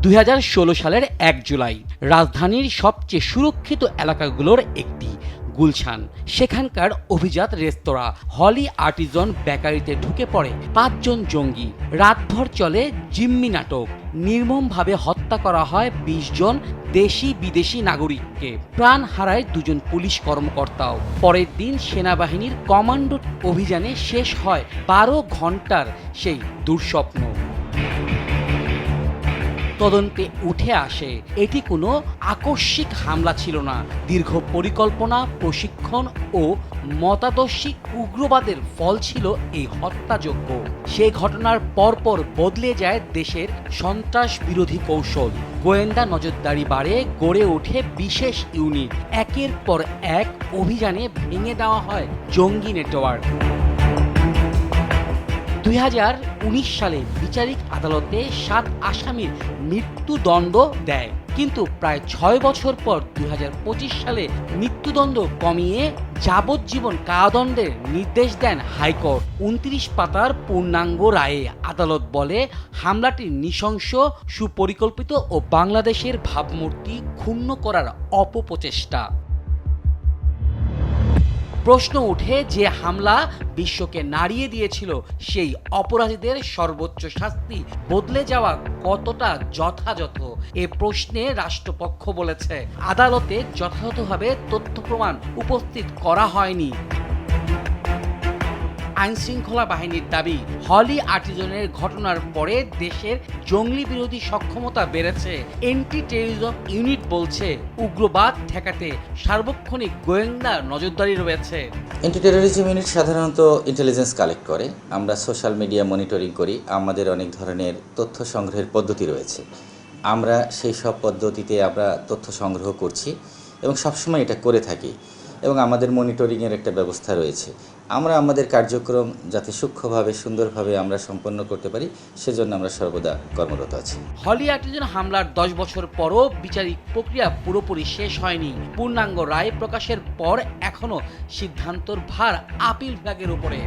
2016 সালের 1 জুলাই রাজধানীর সবচেয়ে সুরক্ষিত এলাকাগুলোর একটি গুলশান, সেখানকার অভিজাত রেস্তোরাঁ হলি আর্টিজান বেকারিতে ঢুকে পড়ে 5 জন জঙ্গি। রাতভর চলে জিম্মি নাটক। নির্মমভাবে হত্যা করা হয় 20 জন দেশি বিদেশি নাগরিককে। প্রাণ হারায় 2 জন পুলিশ কর্মকর্তাও। পরের দিন সেনাবাহিনীর কমান্ডো অভিযানে শেষ হয় 12 ঘন্টার সেই দুঃস্বপ্ন। তদন্তে উঠে আসে এটি কোনো আকস্মিক হামলা ছিল না, দীর্ঘ পরিকল্পনা, প্রশিক্ষণ ও মতাদর্শী উগ্রবাদের ফল ছিল এই হত্যাযজ্ঞ। সেই ঘটনার পরপর বদলে যায় দেশের সন্ত্রাস বিরোধী কৌশল। গোয়েন্দা নজরদারি বাড়ে, গড়ে ওঠে বিশেষ ইউনিট। একের পর এক অভিযানে ভেঙে দেওয়া হয় জঙ্গি নেটওয়ার্ক। 2019 সালে বিচারিক আদালতে 7 আসামির মৃত্যুদণ্ড দেয়, কিন্তু প্রায় 6 বছর পর 2025 সালে মৃত্যুদণ্ড কমিয়ে যাবজ্জীবন কারাদণ্ডের নির্দেশ দেন হাইকোর্ট। 29 পাতার পূর্ণাঙ্গ রায়ে আদালত বলে, হামলাটি নৃশংস, সুপরিকল্পিত ও বাংলাদেশের ভাবমূর্তি ক্ষুণ্ণ করার অপপ্রচেষ্টা। প্রশ্ন ওঠে, যে হামলা বিশ্বকে নাড়িয়ে দিয়েছিল, সেই অপরাধীদের সর্বোচ্চ শাস্তি বদলে যাওয়া কতটা যথাযথ? এ প্রশ্নে রাষ্ট্রপক্ষ বলেছে, আদালতে যথাযথভাবে তথ্য প্রমাণ উপস্থিত করা হয়নি। আইনশৃঙ্খলা বাহিনীর দাবি, হলি আর্টিজানের ঘটনার পরে দেশের জঙ্গি বিরোধী সক্ষমতা বেড়েছে। অ্যান্টি টেররিজম ইউনিট বলছে, উগ্রবাদ ঠেকাতে সার্বক্ষণিক গোয়েন্দা নজরদারি রয়েছে। অ্যান্টি টেররিজম ইউনিট সাধারণত ইন্টেলিজেন্স কালেক্ট করে। আমরা সোশ্যাল মিডিয়া মনিটরিং করি। আমাদের অনেক ধরনের তথ্য সংগ্রহের পদ্ধতি রয়েছে। আমরা সেই সব পদ্ধতিতে আমরা তথ্য সংগ্রহ করছি এবং সবসময় এটা করে থাকি, এবং আমাদের মনিটরিংয়ের একটা ব্যবস্থা রয়েছে। আমরা আমাদের কার্যক্রম যাতে সূক্ষ্মভাবে, সুন্দরভাবে আমরা সম্পন্ন করতে পারি, সেজন্য আমরা সর্বদা কর্মরত আছি। হলি আর্টিজান হামলার 10 বছর পরও বিচারিক প্রক্রিয়া পুরোপুরি শেষ হয়নি। পূর্ণাঙ্গ রায় প্রকাশের পর এখনো সিদ্ধান্তর ভার আপিল বিভাগের উপরে।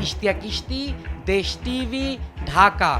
ইশতিয়াক ইশতি, দেশ টিভি, ঢাকা।